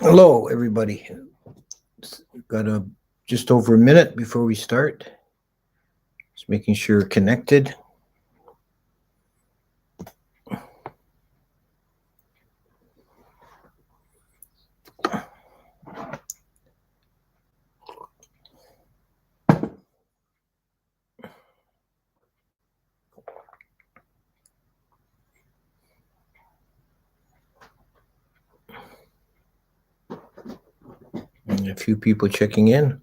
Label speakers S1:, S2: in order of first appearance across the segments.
S1: Hello, everybody. Got just over a minute before we start. Just making sure connected. And a few people checking in.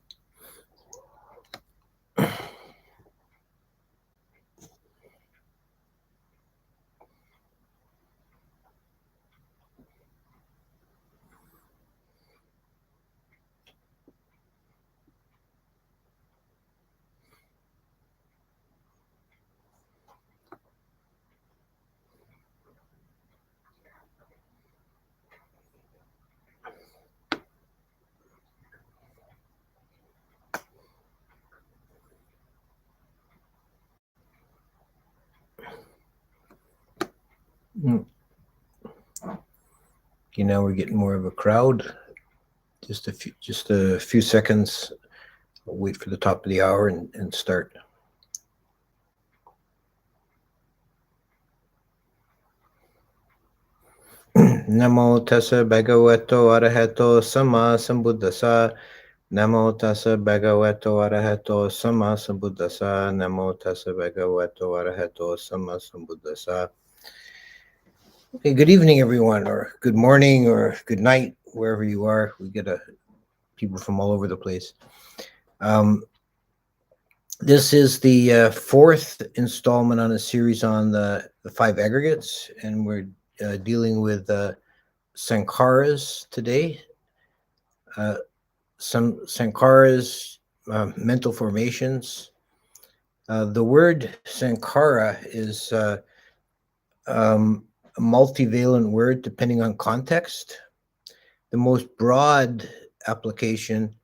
S1: Okay, now we're getting more of a crowd. Just a few seconds. We'll wait for the top of the hour and start. Namo tassa bhagavato arahato sama sambuddhasa. Namo tassa bhagavato arahato sama sambuddhasa. Namo tassa bhagavato arahato sama sambuddhasa. Okay, good evening, everyone, or good morning, or good night, wherever you are. We get people from all over the place. This is the fourth installment on a series on the five aggregates, and we're dealing with Sankhāras today. Some Sankhāras, mental formations. The word Sankhāra is a multivalent word depending on context. The most broad application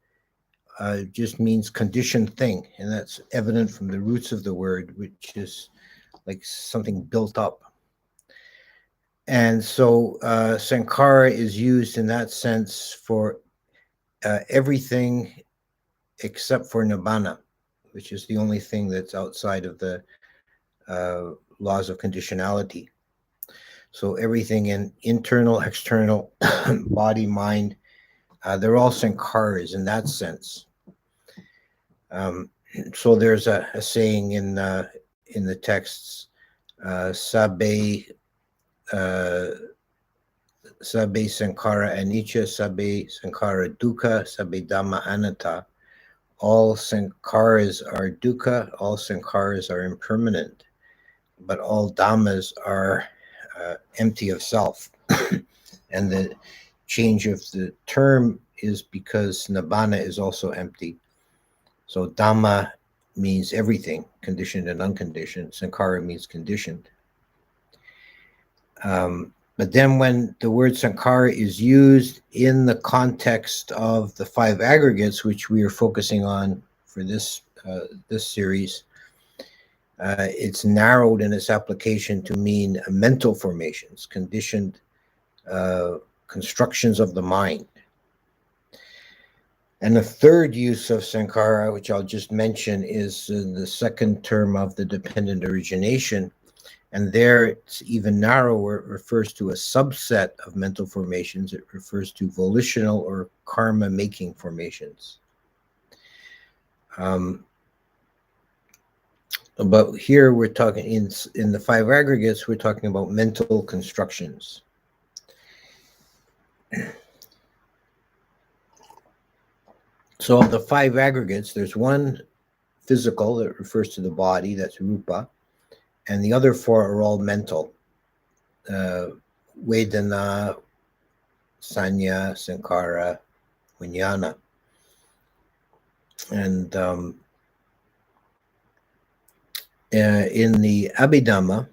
S1: just means conditioned thing, and that's evident from the roots of the word, which is like something built up. And so Sankhāra is used in that sense for everything except for nibbana, which is the only thing that's outside of the laws of conditionality. So everything in internal, external, body, mind, they're all Sankhāras in that sense. So there's a saying in the texts, Sabbe Sankhāra anicca, Sabbe Sankhāra dukkha, Sabbe dhamma anatta. All Sankharas are dukkha, all Sankharas are impermanent, but all dhammas are empty of self. And the change of the term is because nibbana is also empty. So dhamma means everything, conditioned and unconditioned. Sankhāra means conditioned. But then when the word Sankhāra is used in the context of the five aggregates, which we are focusing on for this series, it's narrowed in its application to mean mental formations, conditioned constructions of the mind. And the third use of Sankhāra, which I'll just mention, is the second term of the dependent origination. And there it's even narrower. It refers to a subset of mental formations. It refers to volitional or karma-making formations. But here we're talking, in the five aggregates, we're talking about mental constructions. So of the five aggregates, there's one physical that refers to the body, that's rupa, and the other four are all mental. Vedana, sanya, sankhara, vijnana. And in the Abhidhamma,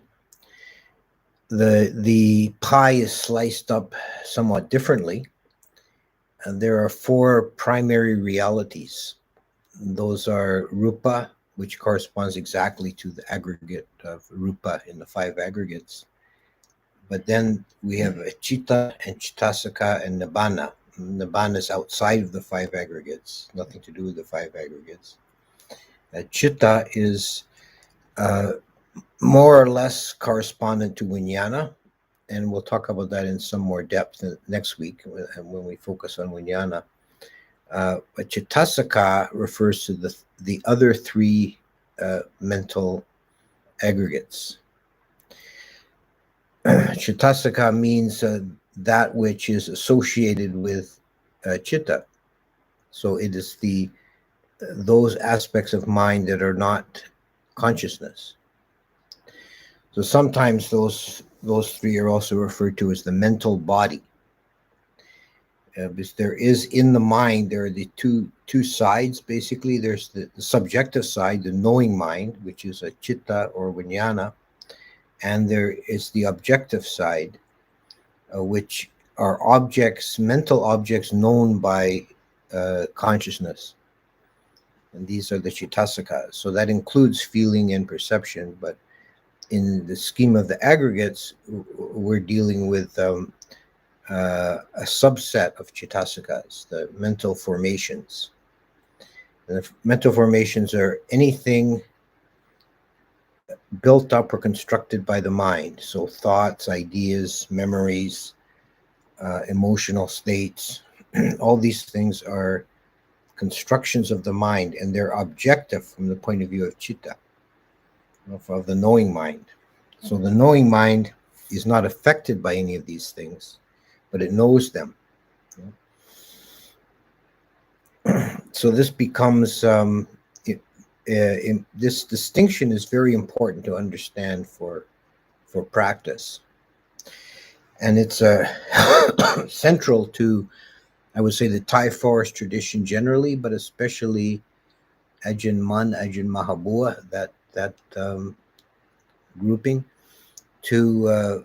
S1: the pie is sliced up somewhat differently. And there are four primary realities. Those are rupa, which corresponds exactly to the aggregate of rupa in the five aggregates. But then we have chitta and chittasika and nibbana. Nibbana is outside of the five aggregates, nothing to do with the five aggregates. Chitta is more or less correspondent to Vijnana, and we'll talk about that in some more depth next week when we focus on Vijnana. But Chittasika refers to the other three mental aggregates. Chittasika means that which is associated with chitta. So it is those aspects of mind that are not consciousness. So sometimes those three are also referred to as the mental body. Because there is in the mind, there are the two sides, basically. There's the subjective side, the knowing mind, which is a chitta or vijnana, and there is the objective side, which are objects, mental objects known by consciousness. And these are the chittasikas. So that includes feeling and perception, but in the scheme of the aggregates, we're dealing with a subset of chittasikas, the mental formations. And the mental formations are anything built up or constructed by the mind. So thoughts, ideas, memories, emotional states, all these things are constructions of the mind, and they're objective from the point of view of chitta, of the knowing mind. So the knowing mind is not affected by any of these things, but it knows them. So this becomes this distinction is very important to understand for practice, and it's central to, I would say, the Thai forest tradition generally, but especially Ajahn Mun, Ajahn Mahabua, that grouping, to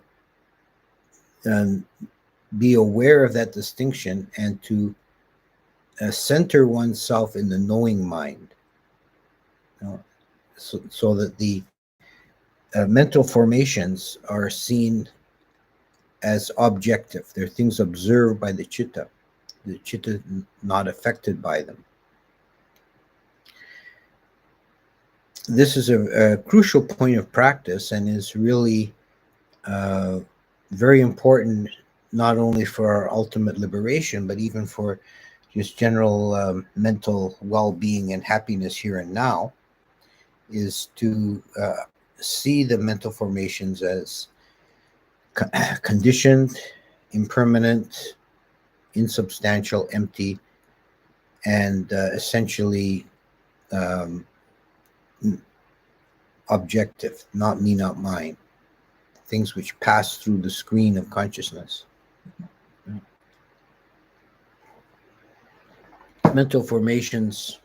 S1: be aware of that distinction and to center oneself in the knowing mind, so that the mental formations are seen as objective. They're things observed by the chitta not affected by them. This is a crucial point of practice and is really very important, not only for our ultimate liberation, but even for just general mental well-being and happiness here and now, is to see the mental formations as conditioned, impermanent, insubstantial, empty, and essentially objective, not me, not mine, things which pass through the screen of consciousness. Mental formations,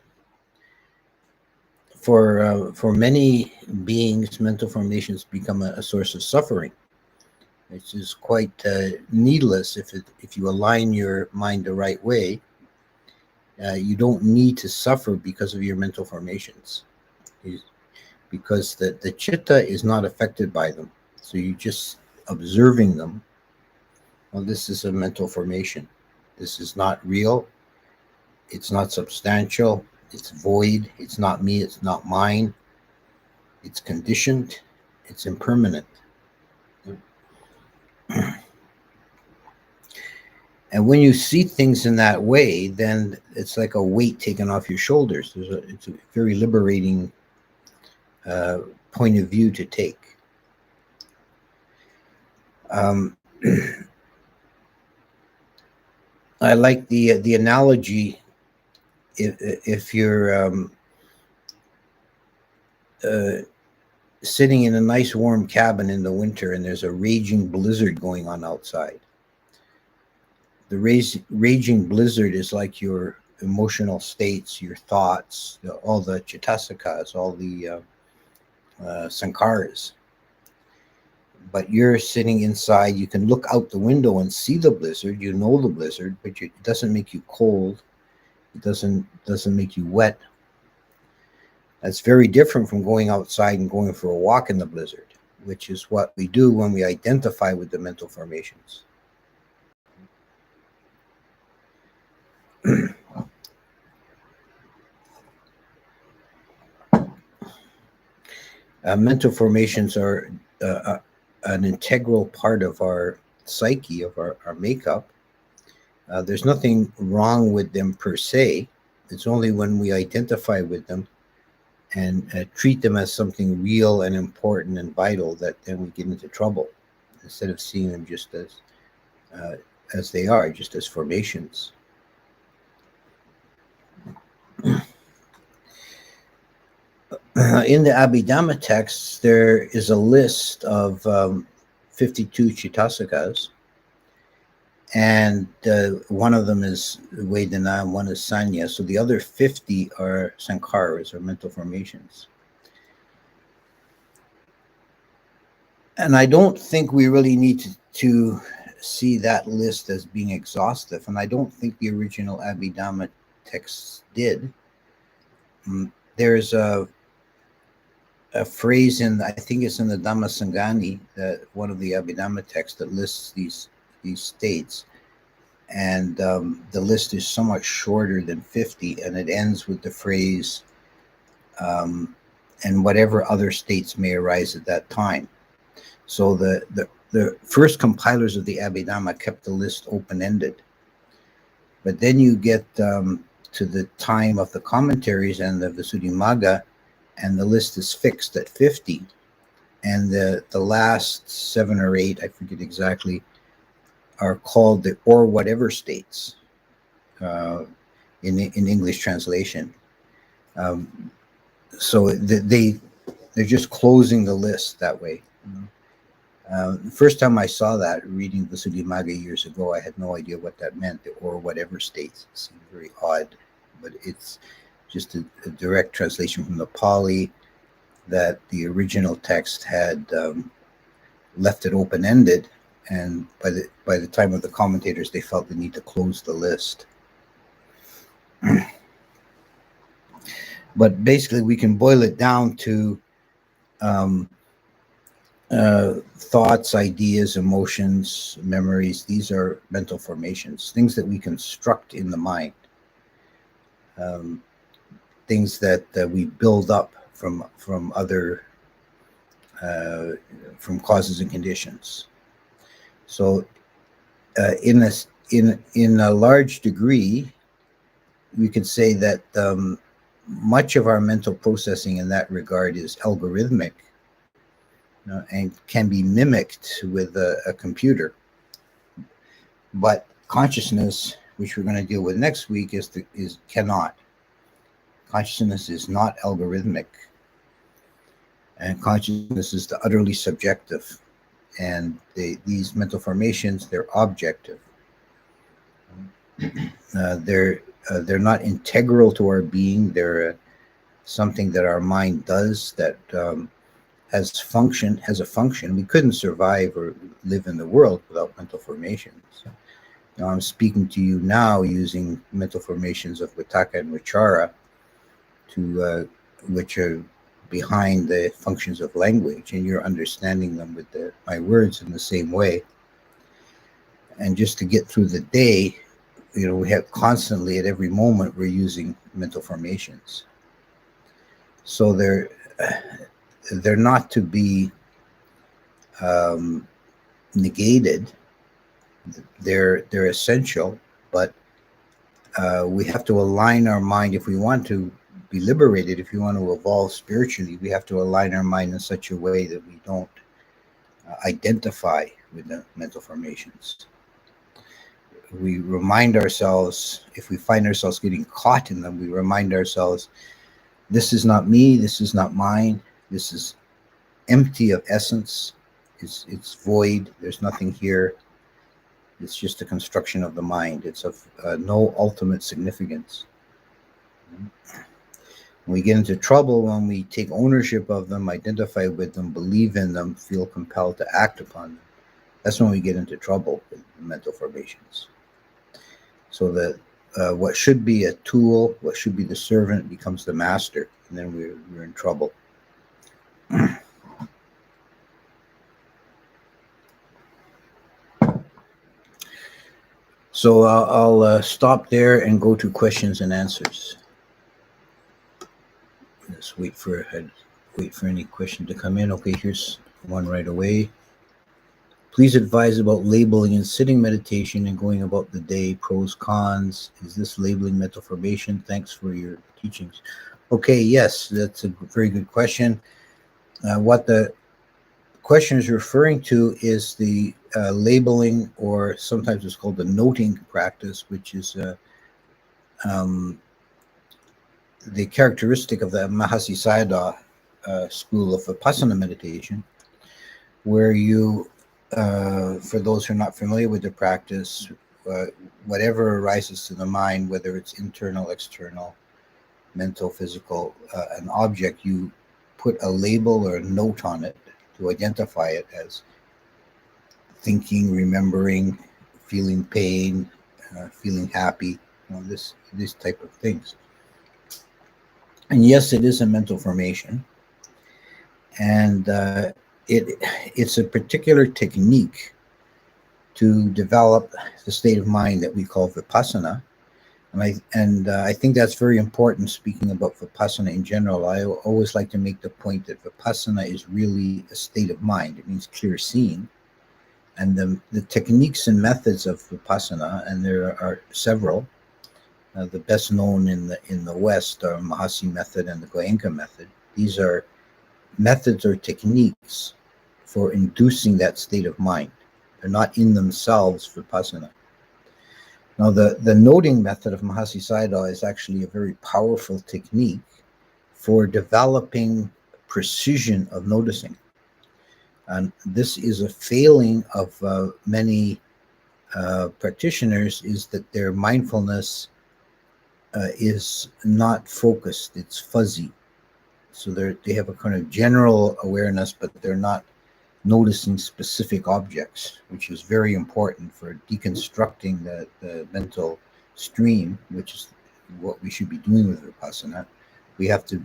S1: for many beings, mental formations become a source of suffering. It is quite needless if you align your mind the right way. You don't need to suffer because of your mental formations, because the chitta is not affected by them. So you're just observing them. Well, this is a mental formation. This is not real. It's not substantial. It's void. It's not me. It's not mine. It's conditioned. It's impermanent. And when you see things in that way, then it's like a weight taken off your shoulders. It's a very liberating point of view to take. I like the analogy. If you're sitting in a nice warm cabin in the winter and there's a raging blizzard going on outside, the raging blizzard is like your emotional states, your thoughts, all the chittasikas, all the Sankhāras. But you're sitting inside. You can look out the window and see the blizzard. You know the blizzard, but it doesn't make you cold. It doesn't make you wet. That's very different from going outside and going for a walk in the blizzard, which is what we do when we identify with the mental formations. Mental formations are an integral part of our psyche, of our makeup. There's nothing wrong with them per se. It's only when we identify with them and treat them as something real and important and vital that then we get into trouble, instead of seeing them just as they are, just as formations. In the Abhidhamma texts, there is a list of 52 Chittasakas, and one of them is Vedana, one is Sanya. So the other 50 are Sankhāras, or mental formations. And I don't think we really need to see that list as being exhaustive, and I don't think the original Abhidhamma texts did. There's a phrase in, I think it's in the Dhammasangani, that one of the Abhidhamma texts, that lists these states, and the list is somewhat shorter than 50, and it ends with the phrase, and whatever other states may arise at that time. So the first compilers of the Abhidhamma kept the list open-ended, but then you get to the time of the commentaries and the Visuddhimagga, and the list is fixed at 50, and the last 7 or 8, I forget exactly, are called the or whatever states in English translation. So they're just closing the list that way. The first time I saw that reading Visuddhimagga years ago, I had no idea what that meant, the or whatever states. It seemed very odd, but it's just a direct translation from the Pali, that the original text had left it open-ended, and by the time of the commentators, they felt the need to close the list. But basically, we can boil it down to thoughts, ideas, emotions, memories. These are mental formations, things that we construct in the mind, things that we build up from other from causes and conditions. So in a large degree, we could say that much of our mental processing in that regard is algorithmic, and can be mimicked with a computer. But consciousness, which we're going to deal with next week, is cannot. Consciousness is not algorithmic, and consciousness is the utterly subjective. And these mental formations, they're objective. They're not integral to our being. They're something that our mind does that has a function. We couldn't survive or live in the world without mental formations. Now I'm speaking to you now using mental formations of Vitakka and Vichara, which are behind the functions of language, and you're understanding them with my words in the same way. And just to get through the day, we have constantly, at every moment, we're using mental formations. So they're not to be negated. They're essential, but we have to align our mind. If we want to be liberated, if we want to evolve spiritually, we have to align our mind in such a way that we don't identify with the mental formations. We remind ourselves, if we find ourselves getting caught in them, we remind ourselves, this is not me, this is not mine, this is empty of essence, it's void, there's nothing here, it's just a construction of the mind, it's of no ultimate significance. We get into trouble when we take ownership of them, identify with them, believe in them, feel compelled to act upon them. That's when we get into trouble with mental formations. So that what should be a tool, what should be the servant, becomes the master, and then we're in trouble. So I'll stop there and go to questions and answers. Let's wait for wait for any question to come in. Okay, here's one right away. Please advise about labeling in sitting meditation and going about the day, pros, cons. Is this labeling mental formation? Thanks for your teachings. Okay, yes, that's a very good question. What the question is referring to is the labeling, or sometimes it's called the noting practice, which is the characteristic of the Mahasi Sayadaw school of Vipassana meditation, where you, for those who are not familiar with the practice, whatever arises to the mind, whether it's internal, external, mental, physical, an object, you put a label or a note on it to identify it as thinking, remembering, feeling pain, feeling happy, this type of things. And yes, it is a mental formation, and it's a particular technique to develop the state of mind that we call vipassana. And I think that's very important. Speaking about vipassana in general, I always like to make the point that vipassana is really a state of mind. It means clear seeing. And the techniques and methods of vipassana, and there are several. The best known in the West are Mahasi method and the Goenka method. These are methods or techniques for inducing that state of mind. They're not in themselves vipassana. Now, the noting method of Mahasi Sayadaw is actually a very powerful technique for developing precision of noticing. And this is a failing of many practitioners, is that their mindfulness is not focused, it's fuzzy. So they have a kind of general awareness, but they're not noticing specific objects, which is very important for deconstructing the mental stream, which is what we should be doing with Vipassana. We have to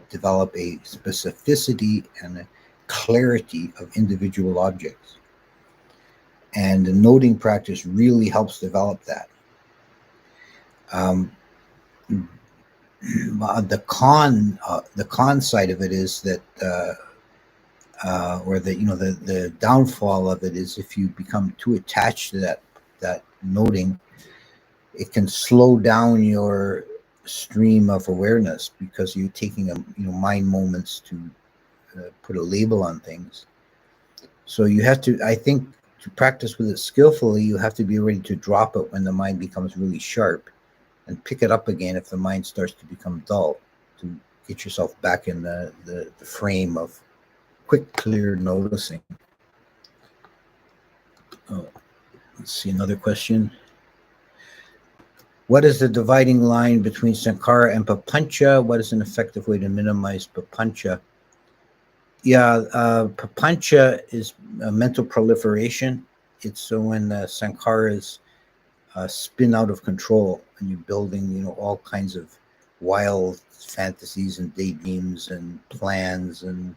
S1: develop a specificity and a clarity of individual objects. And the noting practice really helps develop that. The con side of it is that, or the downfall of it is, if you become too attached to that noting, it can slow down your stream of awareness, because you're taking mind moments to put a label on things. So you have to, I think, to practice with it skillfully, you have to be ready to drop it when the mind becomes really sharp, and pick it up again if the mind starts to become dull, to get yourself back in the frame of quick, clear noticing. Oh, let's see, another question. What is the dividing line between Sankhāra and Papancha? What is an effective way to minimize Papancha? Yeah, Papancha is a mental proliferation. It's so when Sankhāras spin out of control, and you're building, all kinds of wild fantasies and daydreams and plans, and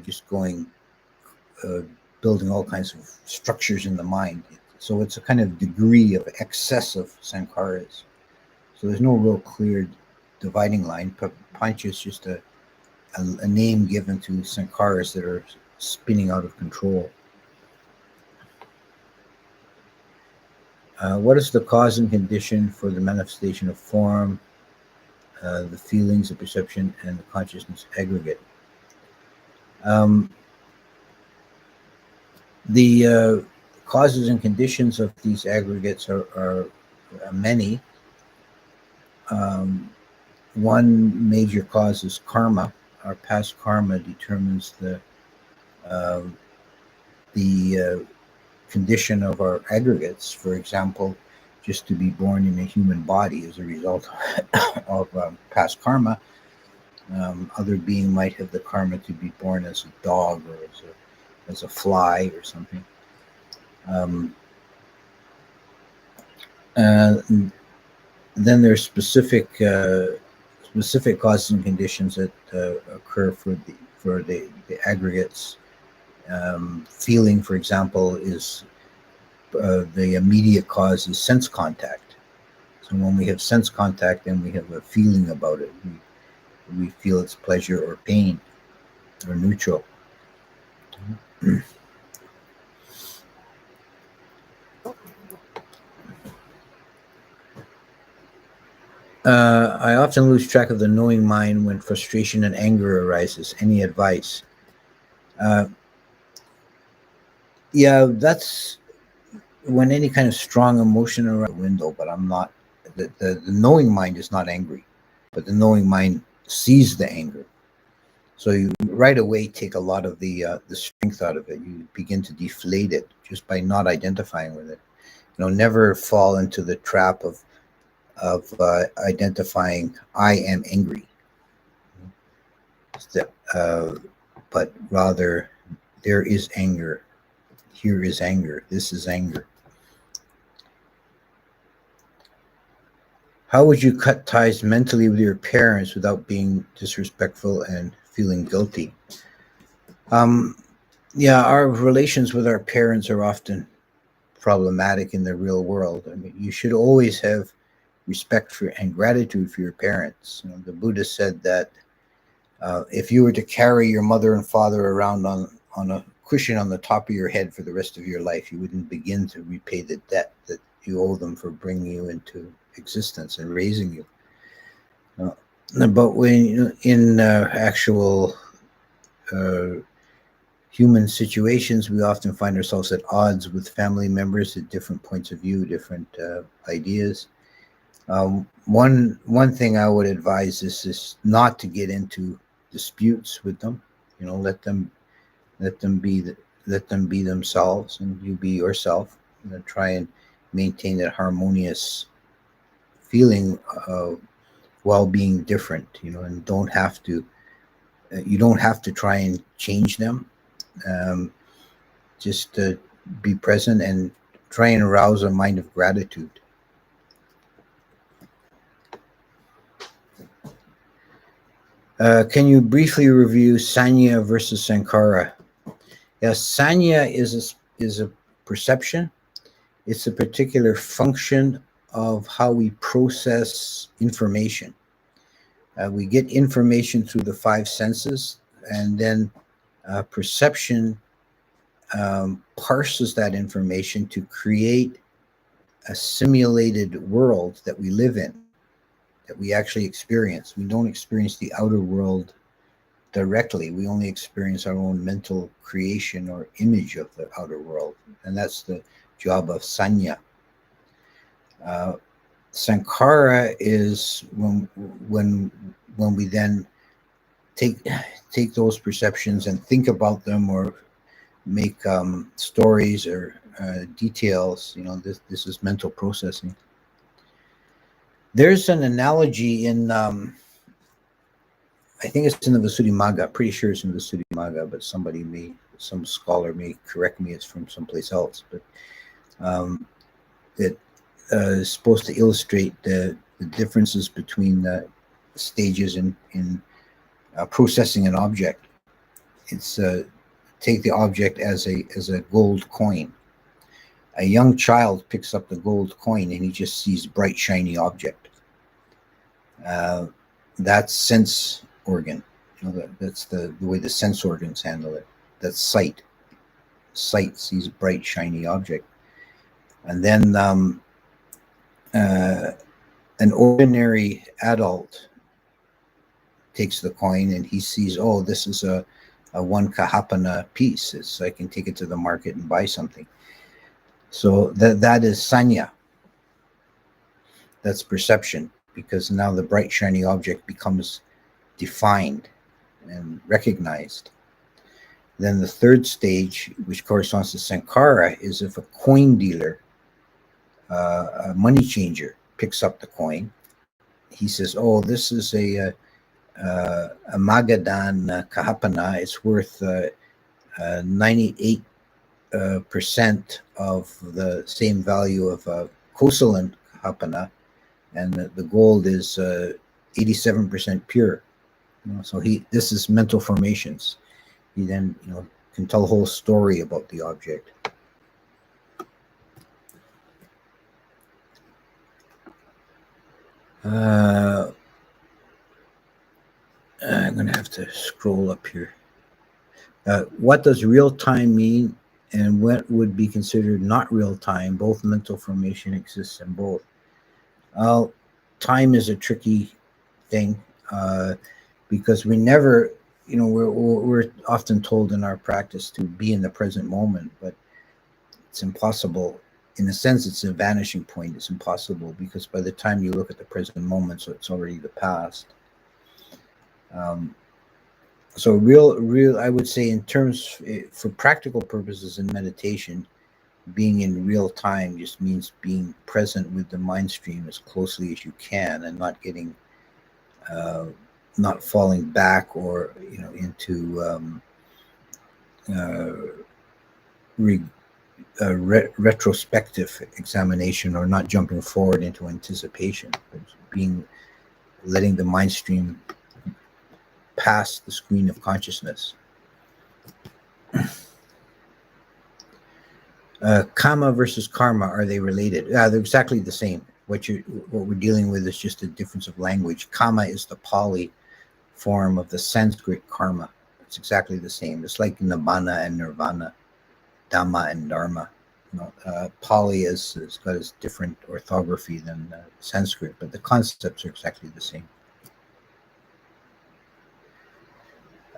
S1: just going, building all kinds of structures in the mind. So it's a kind of degree of excess of Sankhāras. So there's no real clear dividing line. Papancha is just a name given to Sankhāras that are spinning out of control. What is the cause and condition for the manifestation of form, the feelings, the perception, and the consciousness aggregate? The causes and conditions of these aggregates are many. One major cause is karma. Our past karma determines the condition of our aggregates. For example, just to be born in a human body is a result of past karma. Other being might have the karma to be born as a dog, or as a fly or something. Then there's specific causes and conditions that occur for the aggregates. Feeling, for example, is the immediate cause is sense contact. So when we have sense contact, then we have a feeling about it. We feel its pleasure or pain. or neutral. I often lose track of the knowing mind when frustration and anger arises. Any advice? Uh, yeah, that's when any kind of strong emotion around the window, but I'm not, the knowing mind is not angry, but the knowing mind sees the anger. So you right away take a lot of the strength out of it. You begin to deflate it just by not identifying with it. Never fall into the trap of identifying I am angry, uh, but rather there is anger. Here is anger. This is anger. How would you cut ties mentally with your parents without being disrespectful and feeling guilty? Um, yeah, our relations with our parents are often problematic in the real world. I mean, you should always have respect for and gratitude for your parents. The Buddha said that if you were to carry your mother and father around on a cushion on the top of your head for the rest of your life, you wouldn't begin to repay the debt that you owe them for bringing you into existence and raising you. But when in actual uh, human situations, we often find ourselves at odds with family members at different points of view, different ideas. One thing I would advise is not to get into disputes with them. Let them be let them be themselves, and you be yourself. Try and maintain that harmonious feeling while being different. And don't have to. You don't have to try and change them. Um, just be present and try and arouse a mind of gratitude. Can you briefly review Sanya versus Sankhāra? Yes, Sanya is a perception. It's a particular function of how we process information. We get information through the five senses, and then perception parses that information to create a simulated world that we live in, that we actually experience. We don't experience the outer world directly. We only experience our own mental creation or image of the outer world. And that's the job of Sanya. Sankhāra is when we then take those perceptions and think about them, or make stories or details. This is mental processing. There's an analogy in I think it's in the Visuddhimagga. Pretty sure it's in the Visuddhimagga, but some scholar may correct me. It's from someplace else, but it is supposed to illustrate the differences between the stages in processing an object. It's take the object as a gold coin. A young child picks up the gold coin and he just sees bright, shiny object. That's sense organ. That's the way the sense organs handle it. That's sight. Sight sees bright, shiny object. And then an ordinary adult takes the coin and he sees, oh, this is a one kahapana piece. So I can take it to the market and buy something. So that is sanya. That's perception, because now the bright, shiny object becomes defined and recognized. Then the third stage, which corresponds to Sankhāra, is if a coin dealer, a money changer, picks up the coin. He says, oh, this is a Magadhan Kahapana. It's worth 98% of the same value of a Kosalan Kahapana, and the gold is 87% pure. So this is mental formations. He then can tell a whole story about the object. I'm going to have to scroll up here. What does real time mean, and what would be considered not real time? Both mental formation exists in both. Well, time is a tricky thing, because we never, we're often told in our practice to be in the present moment, but it's impossible. In a sense, it's a vanishing point. It's impossible because by the time you look at the present moment, so it's already the past. Um, so real, I would say, in terms for practical purposes in meditation, being in real time just means being present with the mind stream as closely as you can, and not getting, uh, not falling back, or into uh, re, retrospective examination, or not jumping forward into anticipation, but being, letting the mind stream pass the screen of consciousness. Kama versus karma, are they related? They're exactly the same. What we're dealing with is just a difference of language. Kama is the Pali form of the Sanskrit karma. It's exactly the same. It's like nibbana and nirvana, dhamma and dharma. Pali has got a different orthography than Sanskrit, but the concepts are exactly the same.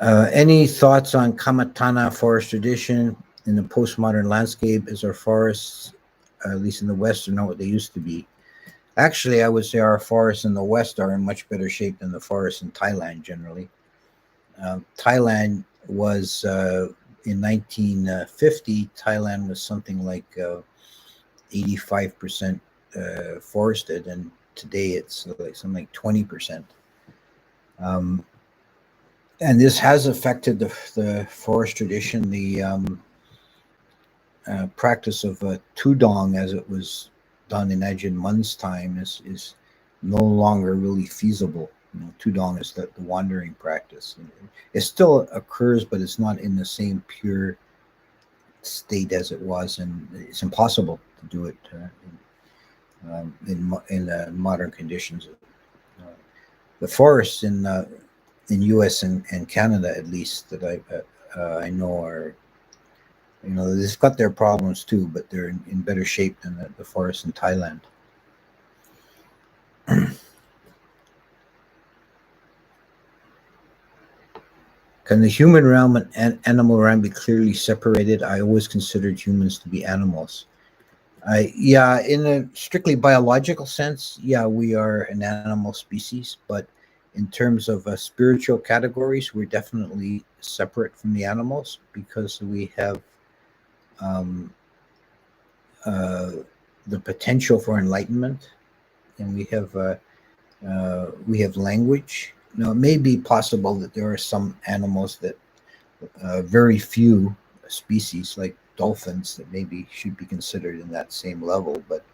S1: Any thoughts on Kamatana forest tradition in the postmodern landscape? As our forests, at least in the West, are not what they used to be. Actually, I would say our forests in the West are in much better shape than the forests in Thailand generally. Thailand was, in 1950, Thailand was something like 85% forested, and today it's like something like 20%. And this has affected the forest tradition. The practice of tudong, as it was done in Ajahn Mun's time, is no longer really feasible. Tudong is the wandering practice. It still occurs, but it's not in the same pure state as it was, and it's impossible to do it in modern conditions. The forests in U.S. and Canada, at least, that I know, are, they've got their problems too, but they're in better shape than the forests in Thailand. Can the human realm and animal realm be clearly separated? I always considered humans to be animals. Yeah, in a strictly biological sense, yeah, we are an animal species, but in terms of spiritual categories, we're definitely separate from the animals, because we have um, the potential for enlightenment, and we have language. Now, it may be possible that there are some animals that, very few species like dolphins, that maybe should be considered in that same level, but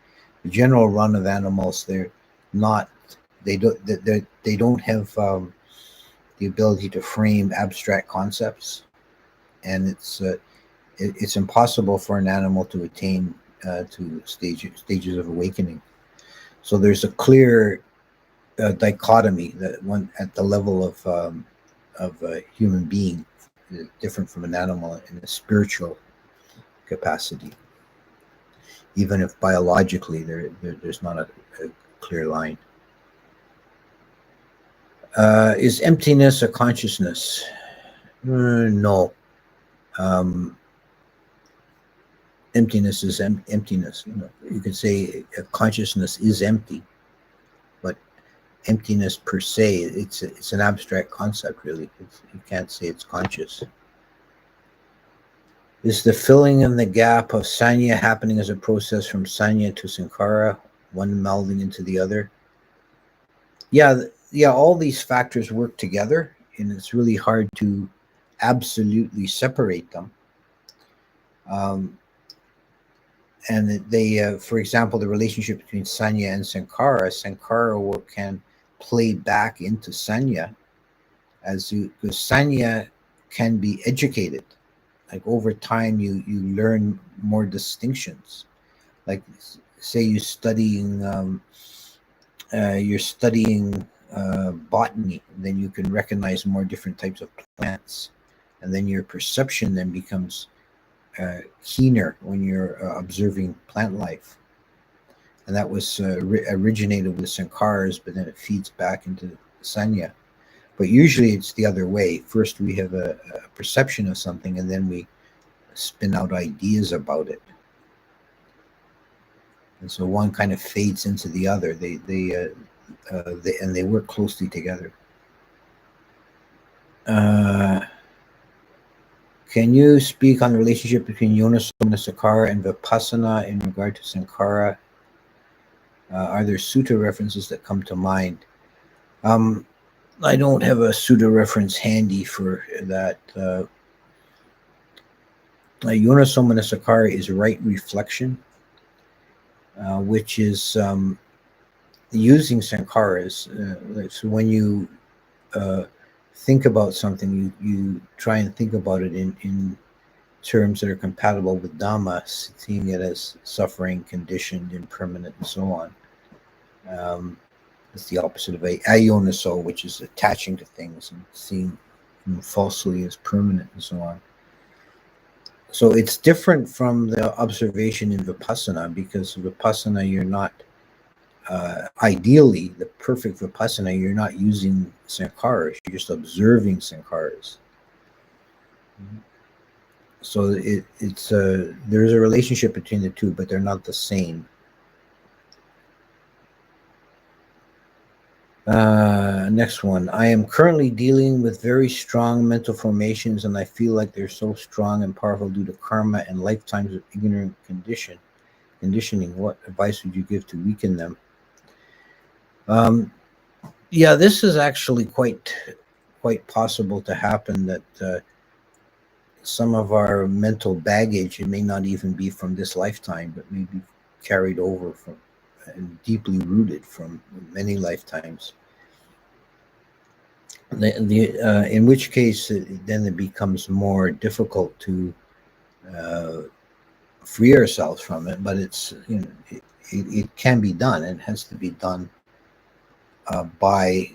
S1: the general run of animals, they're not. They don't have the ability to frame abstract concepts, and it's impossible for an animal to attain to stages of awakening. So there's a clear dichotomy, that one at the level of a human being is different from an animal in a spiritual capacity, even if biologically there's not a clear line. Is emptiness a consciousness? No. Emptiness is emptiness. You could say a consciousness is empty, but emptiness per se, it's an abstract concept, really. You can't say it's conscious. Is the filling in the gap of sanya happening as a process from sanya to sankhāra, one melding into the other? Yeah, all these factors work together, and it's really hard to absolutely separate them. And they, for example, the relationship between sanya and sankhāra work can play back into sanya, because sanya can be educated. Like, over time, you learn more distinctions. Like, say you're studying botany, then you can recognize more different types of plants. and then your perception then becomes keener when you're observing plant life. And that was originated with Sankharas, but then it feeds back into Sanya. But usually it's the other way. First we have a perception of something, and then we spin out ideas about it. And so one kind of fades into the other. They work closely together. Can you speak on the relationship between Yonasamanasikara and Vipassana in regard to Sankhāra? Are there sutta references that come to mind? I don't have a sutta reference handy for that. Yonasamanasikara is right reflection, which is using Sankharas. So when you think about something, you try and think about it in terms that are compatible with Dhamma, seeing it as suffering, conditioned, impermanent, and so on. It's the opposite of ayonaso, which is attaching to things and seeing them falsely as permanent and so on. So it's different from the observation in Vipassana, because Vipassana, you're not, ideally, the perfect Vipassana, you're not using Sankharas, you're just observing Sankharas. So it's there's a relationship between the two, but they're not the same. Next one. I am currently dealing with very strong mental formations, and I feel like they're so strong and powerful due to karma and lifetimes of ignorant conditioning. What advice would you give to weaken them? Yeah, this is actually quite possible to happen, that some of our mental baggage, it may not even be from this lifetime, but may be carried over from and deeply rooted from many lifetimes. In which case, then it becomes more difficult to free ourselves from it. But it's, it can be done. It has to be done by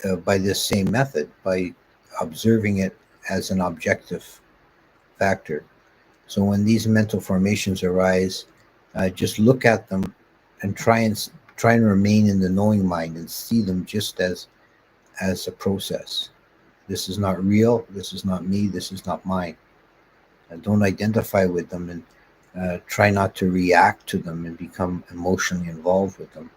S1: this same method, by observing it as an objective factor. So when these mental formations arise, just look at them and try and remain in the knowing mind and see them just as a process. This is not real. This is not me. This is not mine. Don't identify with them, and try not to react to them and become emotionally involved with them.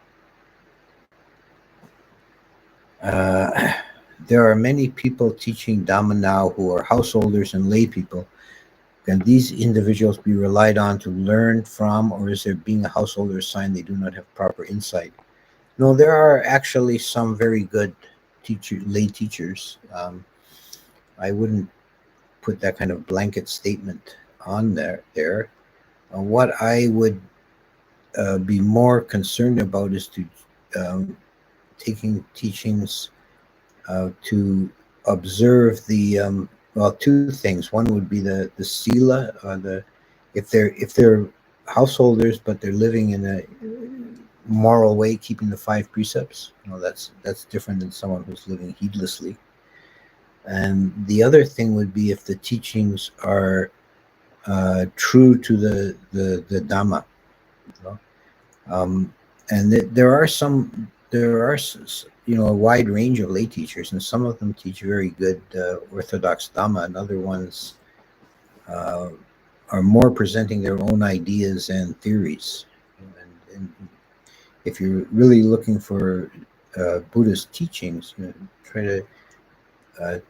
S1: There are many people teaching Dhamma now who are householders and lay people. Can these individuals be relied on to learn from, or is there being a householder a sign they do not have proper insight? No, there are actually some very good lay teachers. I wouldn't put that kind of blanket statement on there. What I would be more concerned about is to taking teachings to observe the two things. One would be the sila, if they're householders but they're living in a moral way, keeping the 5 precepts. That's different than someone who's living heedlessly. And the other thing would be if the teachings are true to the Dhamma. And there are a wide range of lay teachers, and some of them teach very good orthodox Dhamma, and other ones are more presenting their own ideas and theories. And if you're really looking for Buddhist teachings, try to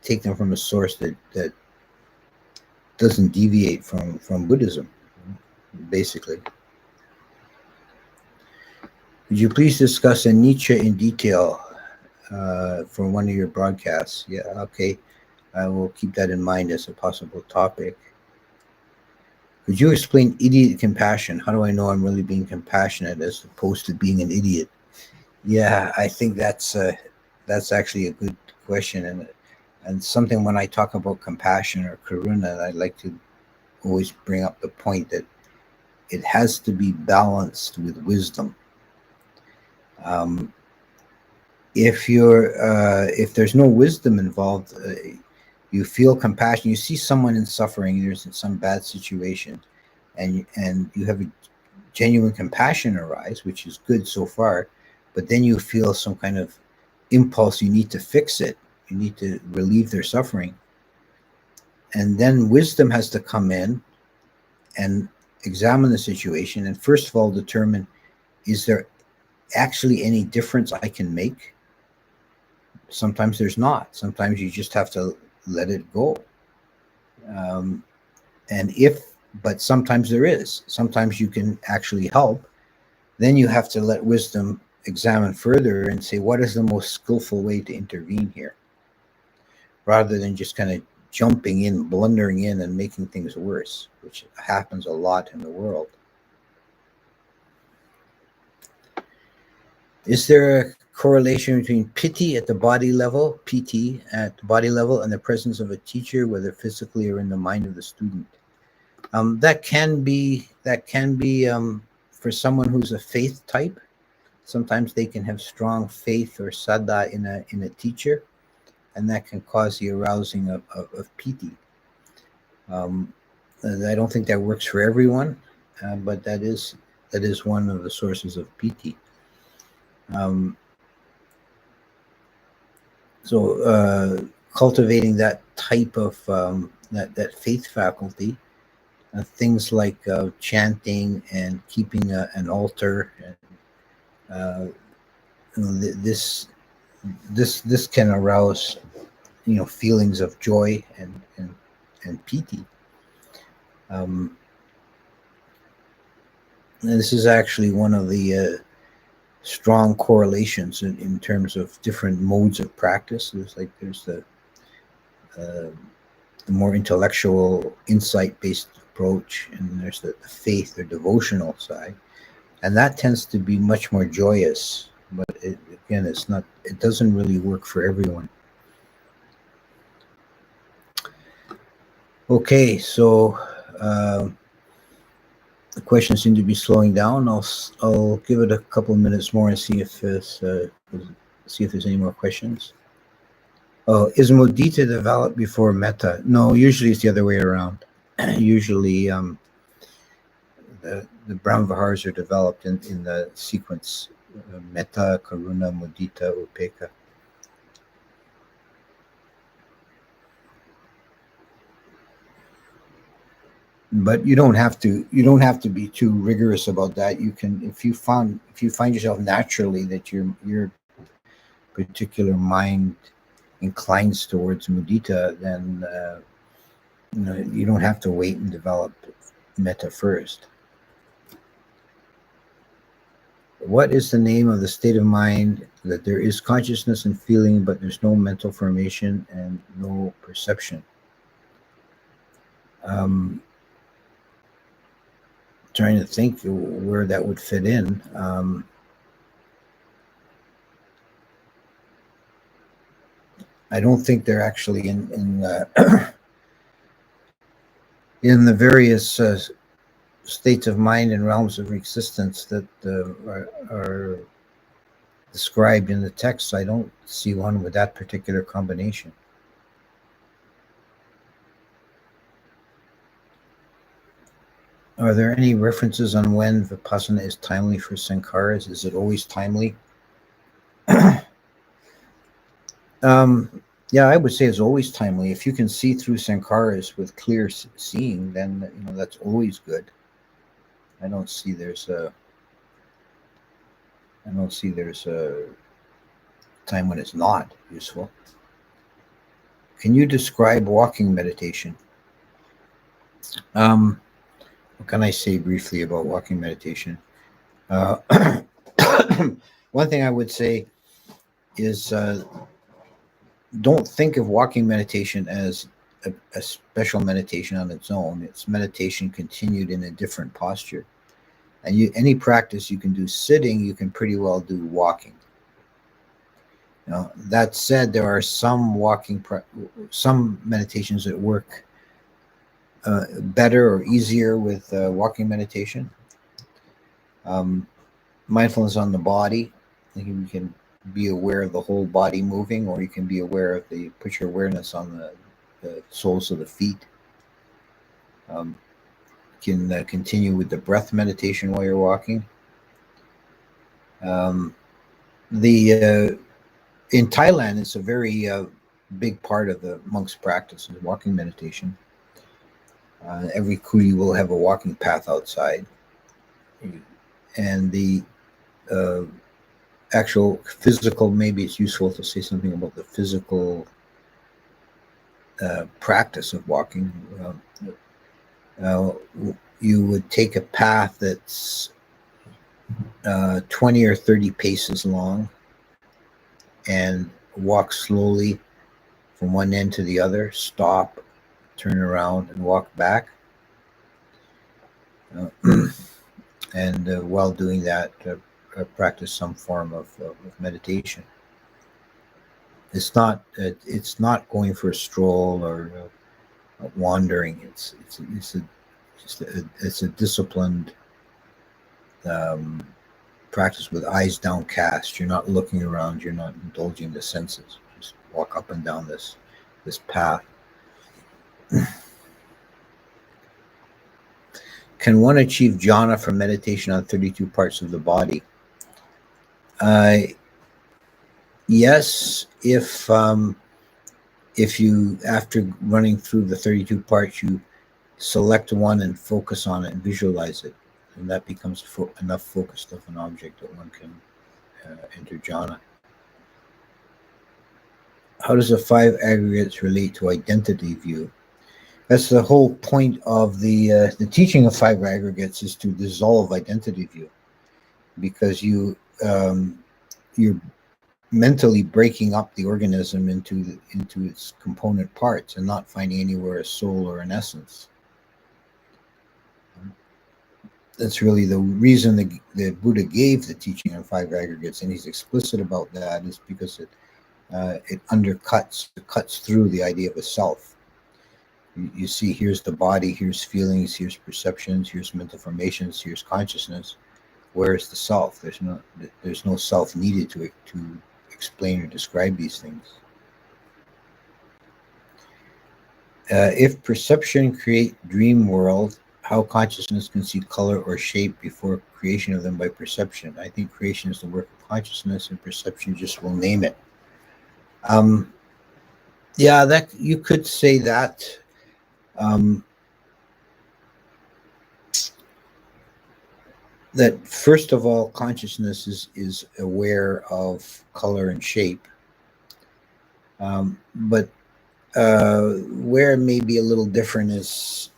S1: take them from a source that doesn't deviate from Buddhism, basically. Would you please discuss anicca in detail for one of your broadcasts? Yeah, okay. I will keep that in mind as a possible topic. Could you explain idiot compassion? How do I know I'm really being compassionate as opposed to being an idiot? Yeah, I think that's actually a good question, and something when I talk about compassion or karuna, I like to always bring up the point that it has to be balanced with wisdom. If there's no wisdom involved, You feel compassion. You see someone in suffering. There's some bad situation, and you have a genuine compassion arise, which is good so far. But then you feel some kind of impulse. You need to fix it. You need to relieve their suffering, and then wisdom has to come in and examine the situation, and first of all determine, is there actually any difference I can make? Sometimes there's not. Sometimes you just have to let it go. Um, and but sometimes there is. Sometimes you can actually help. Then you have to let wisdom examine further and say, what is the most skillful way to intervene here? Rather than just kind of jumping in, blundering in, and making things worse, which happens a lot in the world. Is there a correlation between pity at the body level, PT at the body level, and the presence of a teacher, whether physically or in the mind of the student? That can be for someone who's a faith type. Sometimes they can have strong faith or saddha in a teacher, and that can cause the arousing of piti. I don't think that works for everyone, but that is one of the sources of piti. So cultivating that type of that faith faculty, things like chanting and keeping an altar, and this can arouse feelings of joy and piti. And this is actually one of the strong correlations in terms of different modes of practice. There's the more intellectual, insight-based approach, and there's the faith or devotional side, and that tends to be much more joyous. But again, it doesn't really work for everyone. Okay, so the questions seem to be slowing down. I'll give it a couple of minutes more and see if there's any more questions. Oh, is mudita developed before metta? No, usually it's the other way around. Usually, the Brahmaviharas are developed in the sequence: metta, karuna, mudita, upekkha. But you don't have to be too rigorous about that. You can, if you find yourself naturally that your particular mind inclines towards mudita, then you don't have to wait and develop metta first. What is the name of the state of mind that there is consciousness and feeling, but there's no mental formation and no perception? Trying to think where that would fit in. I don't think they're actually in in the various states of mind and realms of existence that are described in the text. I don't see one with that particular combination. Are there any references on when Vipassana is timely for Sankharas? Is it always timely? Yeah, I would say it's always timely. If you can see through Sankharas with clear seeing, then that's always good. I don't see there's a time when it's not useful. Can you describe walking meditation? What can I say briefly about walking meditation? One thing I would say is don't think of walking meditation as a special meditation on its own. It's meditation continued in a different posture. And any practice you can do sitting, you can pretty well do walking. Now, that said, there are some meditations that work better or easier with walking meditation. Mindfulness on the body. You can be aware of the whole body moving, or you can be aware of put your awareness on soles of the feet. Can continue with the breath meditation while you're walking. In Thailand, it's a very big part of the monks' practice is walking meditation. Every kuti will have a walking path outside, and the actual physical, maybe it's useful to say something about the physical practice of walking. You would take a path that's 20 or 30 paces long and walk slowly from one end to the other, stop, turn around, and walk back. And while doing that, practice some form of meditation. It's not going for a stroll or wandering. It's a disciplined practice with eyes downcast. You're not looking around. You're not indulging the senses. Just walk up and down this path. Can one achieve jhana from meditation on 32 parts of the body? Yes, if you, after running through the 32 parts, you select one and focus on it and visualize it, and that becomes enough focused of an object that one can enter jhana. How does the 5 aggregates relate to identity view? That's the whole point of the teaching of 5 aggregates, is to dissolve identity view, because you're mentally breaking up the organism into its component parts and not finding anywhere a soul or an essence. That's really the reason the Buddha gave the teaching on 5 aggregates, and he's explicit about that, is because it cuts through the idea of a self. You see, here's the body, here's feelings, here's perceptions, here's mental formations, here's consciousness. Where is the self? There's no self needed to explain or describe these things. If perception create dream world, how consciousness can see color or shape before creation of them by perception? I think creation is the work of consciousness, and perception just will name it. Yeah, that you could say that. That first of all, consciousness is aware of color and shape, but where it may be a little different is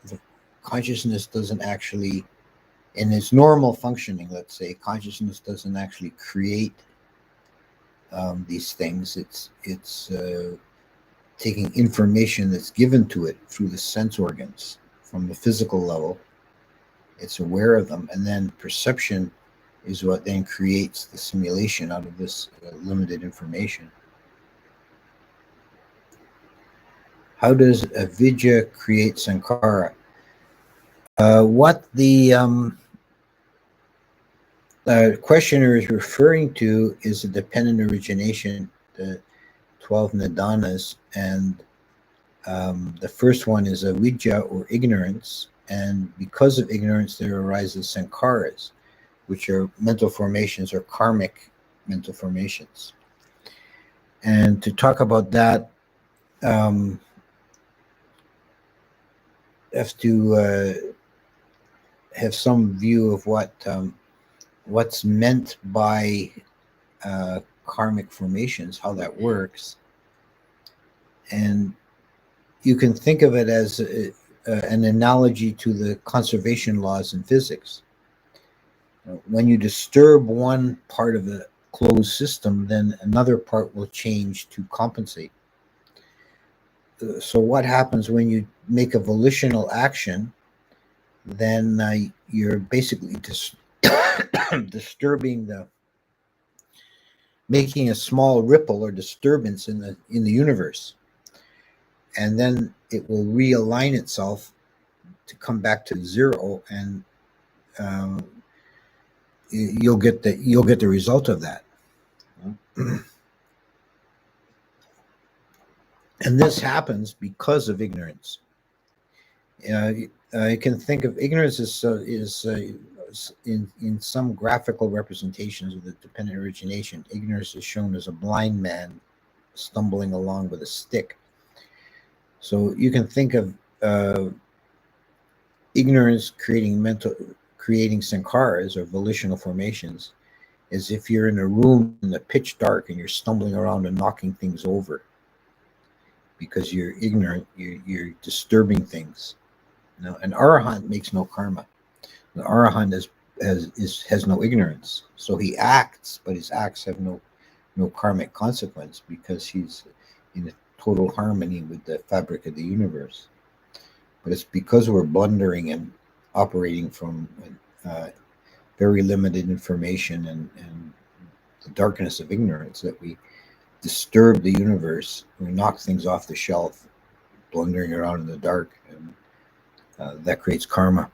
S1: the consciousness doesn't actually, in its normal functioning, let's say, consciousness doesn't actually create these things. It's taking information that's given to it through the sense organs from the physical level. It's aware of them, and then perception is what then creates the simulation out of this limited information. How does avidya create sankhāra? What the questioner is referring to is a dependent origination, the 12 nidanas, and the first one is avidya, or ignorance. And because of ignorance, there arises sankhāras, which are mental formations or karmic mental formations. And to talk about that, have to have some view of what's meant by karmic formations, how that works. And you can think of it as an analogy to the conservation laws in physics. When you disturb one part of the closed system, then another part will change to compensate. So what happens when you make a volitional action? Then you're basically making a small ripple or disturbance in the universe, and then it will realign itself to come back to zero, and you'll get the result of that. And this happens because of ignorance. You can think of ignorance as in some graphical representations of the dependent origination. Ignorance is shown as a blind man stumbling along with a stick. So you can think of ignorance creating sankharas or volitional formations as if you're in a room in the pitch dark and you're stumbling around and knocking things over because you're ignorant. You're disturbing things. Now, an arahant makes no karma. The arahant has no ignorance, so he acts, but his acts have no karmic consequence because he's in a total harmony with the fabric of the universe. But it's because we're blundering and operating from uh, very limited information and the darkness of ignorance that we disturb the universe. We knock things off the shelf, blundering around in the dark, and that creates karma.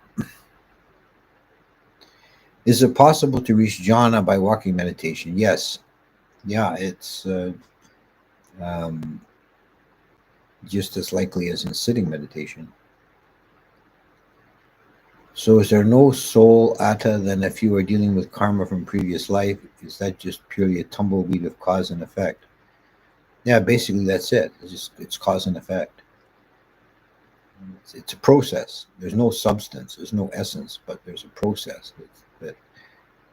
S1: Is it possible to reach jhana by walking meditation? Yes. Yeah, it's um, just as likely as in sitting meditation. So, is there no soul atta than if you are dealing with karma from previous life? Is that just purely a tumbleweed of cause and effect? Yeah, basically that's it. It's cause and effect. It's a process. There's no substance. There's no essence, but there's a process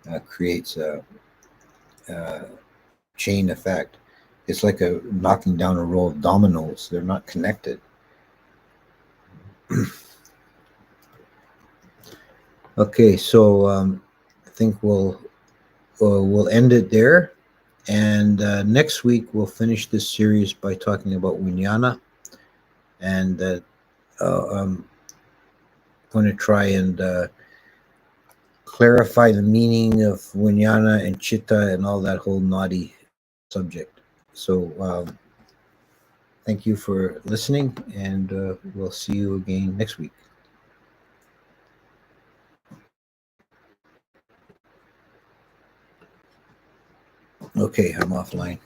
S1: that creates a chain effect. It's like a knocking down a row of dominoes. They're not connected. Okay, so I think we'll end it there, and next week we'll finish this series by talking about vijnana, and I'm going to try and clarify the meaning of vijnana and chitta and all that whole naughty subject. So thank you for listening, and we'll see you again next week. Okay, I'm offline.